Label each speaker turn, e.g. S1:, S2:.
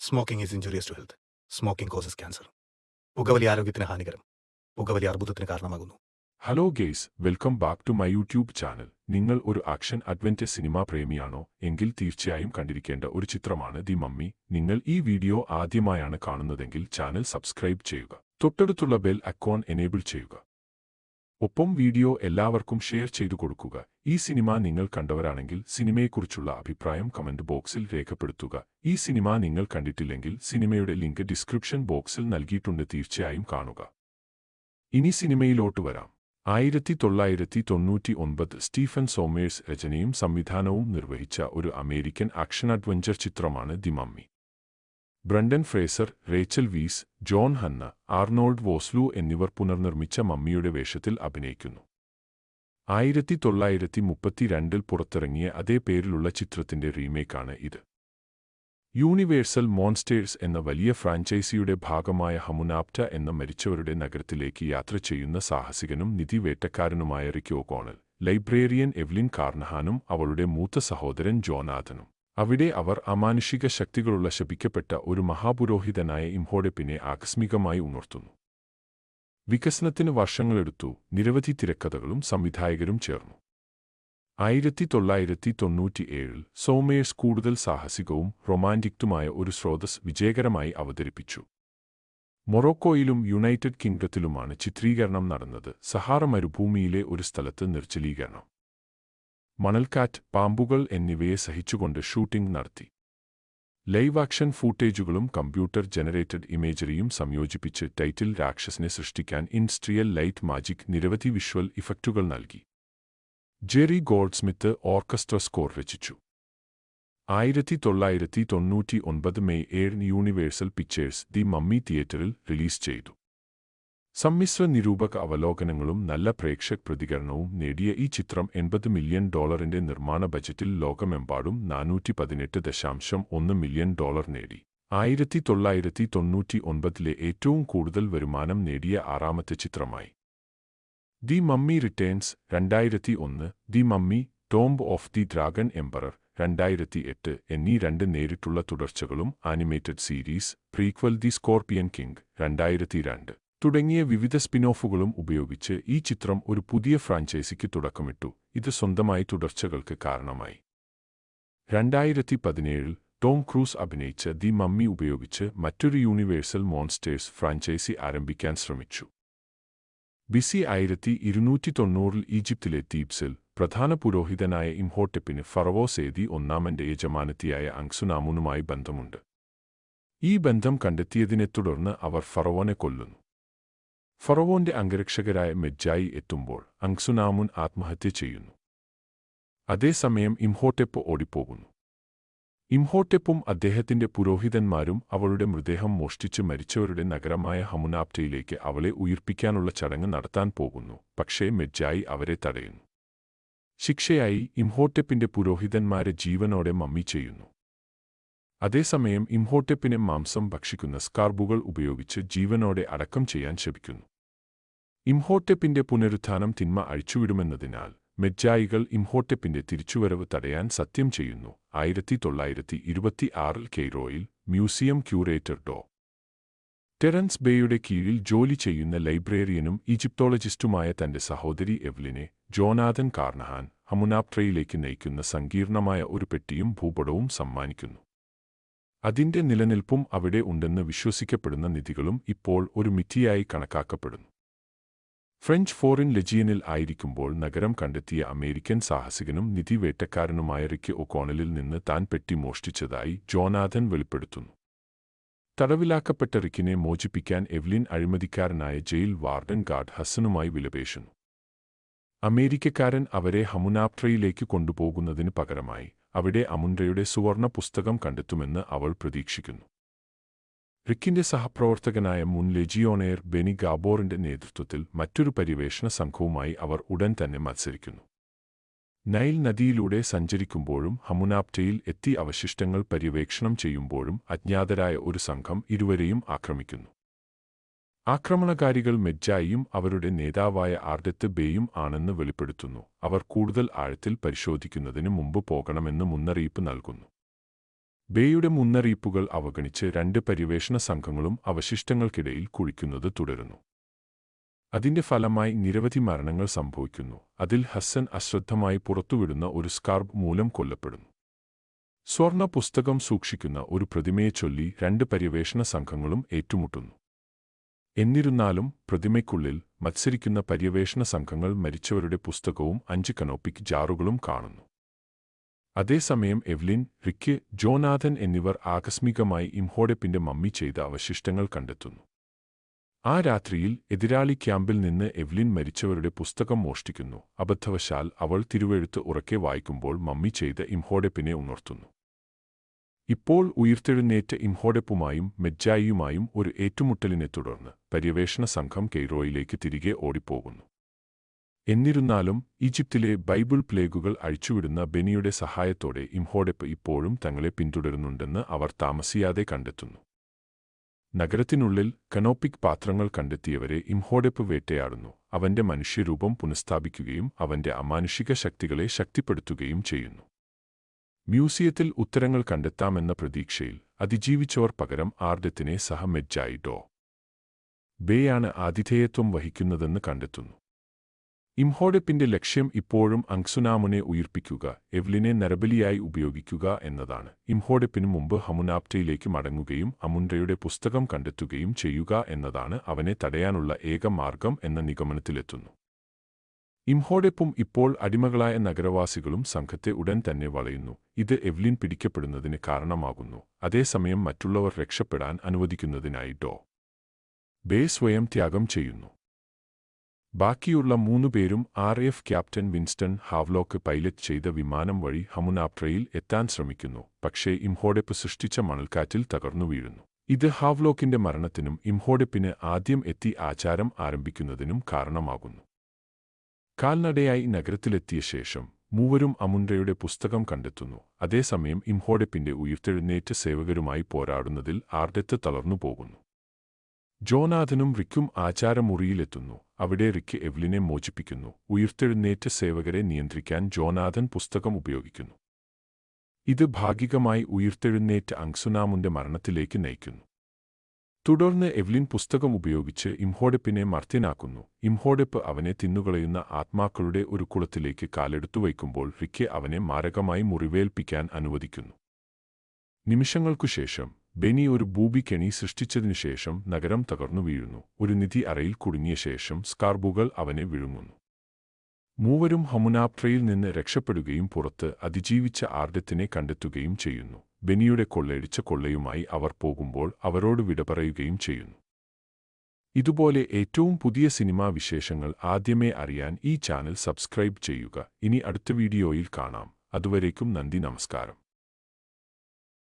S1: Smoking is injurious to health. Smoking causes cancer. പുകവലി ആരോഗ്യത്തിന് ഹാനികരം. പുകവലി അർബുദത്തിന് കാരണമാകുന്നു.
S2: Hello guys, welcome back to my YouTube channel. നിങ്ങൾ ഒരു ആക്ഷൻ അഡ്വഞ്ചർ സിനിമ പ്രേമിയാണോ എങ്കിൽ തീർച്ചയായും കണ്ടിരിക്കേണ്ട ഒരു ചിത്രമാണ് ദി മമ്മി. നിങ്ങൾ ഈ വീഡിയോ ആദ്യമായാണ് കാണുന്നതെങ്കിൽ ചാനൽ സബ്സ്ക്രൈബ് ചെയ്യുക, തൊട്ടടുത്തുള്ള ബെൽ ഐക്കോൺ എനേബിൾ ചെയ്യുക, ഒപ്പം വീഡിയോ എല്ലാവർക്കും ഷെയർ ചെയ്തു കൊടുക്കുക. ഈ സിനിമ നിങ്ങൾ കണ്ടവരാണെങ്കിൽ സിനിമയെക്കുറിച്ചുള്ള അഭിപ്രായം കമന്റ് ബോക്സിൽ രേഖപ്പെടുത്തുക. ഈ സിനിമ നിങ്ങൾ കണ്ടിട്ടില്ലെങ്കിൽ സിനിമയുടെ ലിങ്ക് ഡിസ്ക്രിപ്ഷൻ ബോക്സിൽ നൽകിയിട്ടുണ്ട്, തീർച്ചയായും കാണുക. ഇനി സിനിമയിലോട്ട് വരാം. 1999 സ്റ്റീഫൻ സോമേഴ്സ് രചനയും സംവിധാനവും നിർവഹിച്ച ഒരു അമേരിക്കൻ ആക്ഷൻ അഡ്വഞ്ചർ ചിത്രമാണ് The Mummy. Brendan Fraser, Rachel Weisz, John Hannah, Arnold Vosloo എന്നിവർ പുനർനിർമ്മിച്ച മമ്മിയുടെ വേഷത്തിൽ അഭിനയിക്കുന്നു. 1932 പുറത്തിറങ്ങിയ അതേ പേരിലുള്ള ചിത്രത്തിന്റെ റീമേക്കാണ് ഇത്. യൂണിവേഴ്സൽ മോൺസ്റ്റേഴ്സ് എന്ന വലിയ ഫ്രാഞ്ചൈസിയുടെ ഭാഗമായ ഹമുനാപ്റ്റ എന്ന മരിച്ചവരുടെ നഗരത്തിലേക്ക് യാത്ര ചെയ്യുന്ന സാഹസികനും നിധിവേട്ടക്കാരനുമായ റിക്കി ഒകോണൽ, ലൈബ്രേറിയൻ എവ്ലിൻ കാർണഹാനും അവളുടെ മൂത്ത സഹോദരൻ ജോനാഥനും. അവിടെ അവർ അമാനുഷിക ശക്തികളുള്ള ശപിക്കപ്പെട്ട ഒരു മഹാപുരോഹിതനായ ഇംഹോടെപ്പിനെ ആകസ്മികമായി ഉണർത്തുന്നു. വികസനത്തിന് വർഷങ്ങളെടുത്തു. നിരവധി തിരക്കഥകളും സംവിധായകരും ചേർന്നു. 1997 സോമേഴ്സ് കൂടുതൽ സാഹസികവും റൊമാന്റിക്കുമായ ഒരു സ്രോതസ് വിജയകരമായി അവതരിപ്പിച്ചു. മൊറോക്കോയിലും യുണൈറ്റഡ് കിങ്ഡത്തിലുമാണ് ചിത്രീകരണം നടന്നത്. സഹാറ മരുഭൂമിയിലെ ഒരു സ്ഥലത്ത് നിർജ്ജലീകരണം, മണൽക്കാറ്റ്, പാമ്പുകൾ എന്നിവയെ സഹിച്ചുകൊണ്ട് ഷൂട്ടിംഗ് നടത്തി. ലൈവ് ആക്ഷൻ ഫൂട്ടേജുകളും കമ്പ്യൂട്ടർ ജനറേറ്റഡ് ഇമേജറിയും സംയോജിപ്പിച്ച് ടൈറ്റിൽ രാക്ഷസിനെ സൃഷ്ടിക്കാൻ ഇൻഡസ്ട്രിയൽ ലൈറ്റ് മാജിക് നിരവധി വിഷ്വൽ ഇഫക്റ്റുകൾ നൽകി. ജെറി ഗോൾഡ്സ്മിത്ത് ഓർക്കസ്ട്ര സ്കോർ രചിച്ചു. 1999 May 7 universal pictures the mummy തിയേറ്ററിൽ റിലീസ് ചെയ്തു. സമ്മിശ്ര നിരൂപക അവലോകനങ്ങളും നല്ല പ്രേക്ഷക പ്രതികരണവും നേടിയ ഈ ചിത്രം $80 മില്യൺ നിർമ്മാണ ബജറ്റിൽ ലോകമെമ്പാടും $418.1 മില്യൺ നേടി. 1999 ഏറ്റവും കൂടുതൽ വരുമാനം നേടിയ ആറാമത്തെ ചിത്രമായി. The Mummy Returns 2001, The Mummy Tomb of the Dragon Emperor 2008 എന്നീ രണ്ട് നേരിട്ടുള്ള തുടർച്ചകളും animated series prequel The Scorpion King 2002 തുടങ്ങിയ വിവിധ സ്പിൻ-ഓഫുകളും ഉപയോഗിച്ച് ഈ ചിത്രം ഒരു പുതിയ ഫ്രാഞ്ചൈസിക്ക് തുടക്കമിട്ടു. ഇത് സ്വന്തമായി തുടർച്ചകൾക്ക് കാരണമായി. 2017 ടോം ക്രൂസ് അഭിനയിച്ച ദി മമ്മി ഉപയോഗിച്ച് മറ്റൊരു യൂണിവേഴ്സൽ മോൺസ്റ്റേഴ്സ് ഫ്രാഞ്ചൈസി ആരംഭിക്കാൻ ശ്രമിച്ചു. BC 1290 ഈജിപ്തിലെ തീബ്സിൽ പ്രധാന പുരോഹിതനായ ഇംഹോട്ടെപ്പിന് ഫറവോ സേതി ഒന്നാമന്റെ യജമാനത്തിയായ അങ്സുനാമുനുമായി ബന്ധമുണ്ട്. ഈ ബന്ധം കണ്ടെത്തിയതിനെ തുടർന്ന് അവർ ഫറവോനെ കൊല്ലുന്നു. ഫറവോന്റെ അംഗരക്ഷകരായ മെഡ്ജായി എത്തുമ്പോൾ അങ്സുനാമുൻ ആത്മഹത്യ ചെയ്യുന്നു. അതേസമയം ഇംഹോട്ടെപ്പ് ഓടിപ്പോകുന്നു. ഇംഹോട്ടെപ്പും അദ്ദേഹത്തിന്റെ പുരോഹിതന്മാരും അവളുടെ മൃതദേഹം മോഷ്ടിച്ച് മരിച്ചവരുടെ നഗരമായ ഹമുനാപ്റ്റയിലേക്ക് അവളെ ഉയിർപ്പിക്കാനുള്ള ചടങ്ങ് നടത്താൻ പോകുന്നു. പക്ഷേ മെഡ്ജായി അവരെ തടയുന്നു. ശിക്ഷയായി ഇംഹോട്ടെപ്പിന്റെ പുരോഹിതന്മാരെ ജീവനോടെ മമ്മി ചെയ്യുന്നു. അതേസമയം ഇംഹോട്ടെപ്പിനെ മാംസം ഭക്ഷിക്കുന്ന സ്കാർബുകൾ ഉപയോഗിച്ച് ജീവനോടെ അടക്കം ചെയ്യാൻ ശപിക്കുന്നു. ഇംഹോട്ടെപ്പിന്റെ പുനരുത്ഥാനം തിന്മ അഴിച്ചുവിടുമെന്നതിനാൽ മെഡ്ജായികൾ ഇംഹോട്ടെപ്പിന്റെ തിരിച്ചുവരവ് തടയാൻ സത്യം ചെയ്യുന്നു. 1926 കെയ്റോയിൽ മ്യൂസിയം ക്യൂറേറ്റർ ഡോ. ടെറൻസ് ബേയുടെ കീഴിൽ ജോലി ചെയ്യുന്ന ലൈബ്രേറിയനും ഈജിപ്തോളജിസ്റ്റുമായ തന്റെ സഹോദരി എവ്ലിനെ ജോനാഥൻ കാർണഹാൻ ഹമുനാപ്ട്രയിലേക്ക് നയിക്കുന്ന സങ്കീർണമായ ഒരു പെട്ടിയും ഭൂപടവും സമ്മാനിക്കുന്നു. അതിന്റെ നിലനിൽപ്പും അവിടെ ഉണ്ടെന്ന് വിശ്വസിക്കപ്പെടുന്ന നിധികളും ഇപ്പോൾ ഒരു മിഥ്യയായി കണക്കാക്കപ്പെടുന്നു. ഫ്രഞ്ച് ഫോറിൻ ലെജിയനിൽ ആയിരിക്കുമ്പോൾ നഗരം കണ്ടെത്തിയ അമേരിക്കൻ സാഹസികനും നിധിവേട്ടക്കാരനുമായ റിക്കി ഒകോണലിൽ നിന്ന് താൻ പെട്ടി മോഷ്ടിച്ചതായി ജോനാഥൻ വെളിപ്പെടുത്തുന്നു. തടവിലാക്കപ്പെട്ട റിക്കിനെ മോചിപ്പിക്കാൻ എവ്ലിൻ അഴിമതിക്കാരനായ ജയിൽ വാർഡൻ ഗാർഡ് ഹസ്സനുമായി വിലപേശുന്നു. അമേരിക്കക്കാരൻ അവരെ ഹമുനാപ്ട്രയിലേക്ക് കൊണ്ടുപോകുന്നതിന് പകരമായി അവിടെ അമുൻഡയുടെ സുവർണ പുസ്തകം കണ്ടെത്തുമെന്ന് അവൾ പ്രതീക്ഷിക്കുന്നു. റിക്കിന്റെ സഹപ്രവർത്തകനായ മുൻ ലെജിയോണേർ ബെനി ഗാബോറിന്റെ നേതൃത്വത്തിൽ മറ്റൊരു പര്യവേഷണ സംഘവുമായി അവർ ഉടൻ തന്നെ മത്സരിക്കുന്നു. നൈൽ നദിയിലൂടെ സഞ്ചരിക്കുമ്പോഴും ഹമുനാപ്റ്റയിൽ എത്തി അവശിഷ്ടങ്ങൾ പര്യവേക്ഷണം ചെയ്യുമ്പോഴും അജ്ഞാതരായ ഒരു സംഘം ഇരുവരെയും ആക്രമിക്കുന്നു. ആക്രമണകാരികൾ മെഡ്ജായിയും അവരുടെ നേതാവായ ആർഡത്ത് ബേയും ആണെന്ന് വെളിപ്പെടുത്തുന്നു. അവർ കൂടുതൽ ആഴത്തിൽ പരിശോധിക്കുന്നതിന് മുമ്പ് പോകണമെന്ന് മുന്നറിയിപ്പ് നൽകുന്നു. ബേയുടെ മുന്നറിയിപ്പുകൾ അവഗണിച്ച് 2 പര്യവേഷണ സംഘങ്ങളും അവശിഷ്ടങ്ങൾക്കിടയിൽ കുഴിക്കുന്നത് തുടരുന്നു. അതിന്റെ ഫലമായി നിരവധി മരണങ്ങൾ സംഭവിക്കുന്നു. അതിൽ ഹസ്സൻ അശ്രദ്ധമായി പുറത്തുവിടുന്ന ഒരു സ്കാർബ് മൂലം കൊല്ലപ്പെടുന്നു. സ്വർണ്ണ പുസ്തകം സൂക്ഷിക്കുന്ന ഒരു പ്രതിമയെ ചൊല്ലി 2 പര്യവേഷണ സംഘങ്ങളും ഏറ്റുമുട്ടുന്നു. എന്നിരുന്നാലും പ്രതിമയ്ക്കുള്ളിൽ മത്സരിക്കുന്ന പര്യവേഷണ സംഘങ്ങൾ മരിച്ചവരുടെ പുസ്തകവും 5 കനോപ്പിക് ജാറുകളും കാണുന്നു. അതേസമയം എവ്ലിൻ, റിക്ക്, ജോനാഥൻ എന്നിവർ ആകസ്മികമായി ഇംഹോടെപ്പിന്റെ മമ്മി ചെയ്ത അവശിഷ്ടങ്ങൾ കണ്ടെത്തുന്നു. ആ രാത്രിയിൽ എതിരാളി ക്യാമ്പിൽ നിന്ന് എവ്ലിൻ മരിച്ചവരുടെ പുസ്തകം മോഷ്ടിക്കുന്നു. അബദ്ധവശാൽ അവൾ തിരുവെഴുത്ത് ഉറക്കെ വായിക്കുമ്പോൾ മമ്മി ചെയ്ത ഇംഹോടെപ്പിനെ ഉണർത്തുന്നു. ഇപ്പോൾ ഉയിർത്തെഴുന്നേറ്റ ഇംഹോടെപ്പുമായും മെജ്ജായിയുമായും ഒരു ഏറ്റുമുട്ടലിനെ തുടർന്ന് പര്യവേഷണ സംഘം കെയ്റോയിലേക്ക് തിരികെ ഓടിപ്പോകുന്നു. എന്നിരുന്നാലും ഈജിപ്തിലെ ബൈബിൾ പ്ലേഗുകൾ അഴിച്ചുവിടുന്ന ബെനിയുടെ സഹായത്തോടെ ഇംഹോടെപ്പ് ഇപ്പോഴും തങ്ങളെ പിന്തുടരുന്നുണ്ടെന്ന് അവർ താമസിയാതെ കണ്ടെത്തുന്നു. നഗരത്തിനുള്ളിൽ കനോപ്പിക് പാത്രങ്ങൾ കണ്ടെത്തിയവരെ ഇംഹോടെപ്പ് വേട്ടയാടുന്നു. അവന്റെ മനുഷ്യരൂപം പുനഃസ്ഥാപിക്കുകയും അവന്റെ അമാനുഷിക ശക്തികളെ ശക്തിപ്പെടുത്തുകയും ചെയ്യുന്നു. മ്യൂസിയത്തിൽ ഉത്തരങ്ങൾ കണ്ടെത്താമെന്ന പ്രതീക്ഷയിൽ അതിജീവിച്ചവർ പകരം ആർഡത്തിനെ മെജ്ജായി ഡോ ബേയാണ് ആതിഥേയത്വം വഹിക്കുന്നതെന്ന് കണ്ടെത്തുന്നു. ഇംഹോടെപ്പിന്റെ ലക്ഷ്യം ഇപ്പോഴും അങ്സുനാമുനെ ഉയിർപ്പിക്കുക, എവ്ലിനെ നരബലിയായി ഉപയോഗിക്കുക എന്നതാണ്. ഇംഹോടെപ്പിനു മുമ്പ് ഹമുനാപ്റ്റയിലേക്ക് മടങ്ങുകയും അമുൻഡയുടെ പുസ്തകം കണ്ടെത്തുകയും ചെയ്യുക എന്നതാണ് അവനെ തടയാനുള്ള ഏക മാർഗം എന്ന നിഗമനത്തിലെത്തുന്നു. ഇംഹോടെപ്പും ഇപ്പോൾ അടിമകളായ നഗരവാസികളും സംഘത്തെ ഉടൻ തന്നെ വളയുന്നു. ഇത് എവ്ലിൻ പിടിക്കപ്പെടുന്നതിന് കാരണമാകുന്നു. അതേസമയം മറ്റുള്ളവർ രക്ഷപ്പെടാൻ അനുവദിക്കുന്നതിനായി ഡോ ബേ സ്വയം ത്യാഗം ചെയ്യുന്നു. ബാക്കിയുള്ള 3 പേരും RAF captain Winston Havelock pilot ചെയ്ത വിമാനം വഴി ഹമുനാപ്ട്രയിൽ എത്താൻ ശ്രമിക്കുന്നു. പക്ഷേ ഇംഹോടെപ്പ് സൃഷ്ടിച്ച മണൽക്കാറ്റിൽ തകർന്നു വീഴുന്നു. ഇത് ഹാവ്ലോക്കിന്റെ മരണത്തിനും ഇംഹോടെപ്പിന് ആദ്യം എത്തി ആചാരം ആരംഭിക്കുന്നതിനും കാരണമാകുന്നു. കാൽനടയായി നഗരത്തിലെത്തിയ ശേഷം മൂവരും അമുൻഡയുടെ പുസ്തകം കണ്ടെത്തുന്നു. അതേസമയം ഇംഹോടെപ്പിന്റെ ഉയിർത്തെഴുന്നേറ്റ സേവകരുമായി പോരാടുന്നതിൽ ആർഡത്ത് തളർന്നുപോകുന്നു. ജോനാഥനും റിക്കും ആചാരമുറിയിലെത്തുന്നു. അവിടെ റിക്ക് എവ്ലിനെ മോചിപ്പിക്കുന്നു. ഉയിർത്തെഴുന്നേറ്റ സേവകരെ നിയന്ത്രിക്കാൻ ജോനാഥൻ പുസ്തകം ഉപയോഗിക്കുന്നു. ഇത് ഭാഗികമായി ഉയിർത്തെഴുന്നേറ്റ അങ്സുനാമുന്റെ മരണത്തിലേക്ക് നയിക്കുന്നു. തുടർന്ന് എവ്ലിൻ പുസ്തകം ഉപയോഗിച്ച് ഇംഹോടെപ്പിനെ മർത്യനാക്കുന്നു. ഇംഹോടെപ്പ് അവനെ തിന്നുകളയുന്ന ആത്മാക്കളുടെ ഒരു കുളത്തിലേക്ക് കാലെടുത്തുവയ്ക്കുമ്പോൾ റിക്ക് അവനെ മാരകമായി മുറിവേൽപ്പിക്കാൻ അനുവദിക്കുന്നു. നിമിഷങ്ങൾക്കുശേഷം ബെനി ഒരു ഭൂമിക്കെണി സൃഷ്ടിച്ചതിനുശേഷം നഗരം തകർന്നു വീഴുന്നു. ഒരു നിധി അറയിൽ കുടുങ്ങിയ ശേഷം സ്കാർബുകൾ അവനെ വിഴുങ്ങുന്നു. മൂവരും ഹമുനാപ്ട്രയിൽ നിന്ന് രക്ഷപ്പെടുകയും പുറത്ത് അതിജീവിച്ച ആർഡത്തിനെ കണ്ടെത്തുകയും ചെയ്യുന്നു. ബെനിയുടെ കൊള്ളയടിച്ച കൊള്ളയുമായി അവർ പോകുമ്പോൾ അവരോട് വിട പറയുകയും ചെയ്യുന്നു. ഇതുപോലെ ഏറ്റവും പുതിയ സിനിമാ വിശേഷങ്ങൾ ആദ്യമേ അറിയാൻ ഈ ചാനൽ സബ്സ്ക്രൈബ് ചെയ്യുക. ഇനി അടുത്ത വീഡിയോയിൽ കാണാം. അതുവരേക്കും നന്ദി, നമസ്കാരം.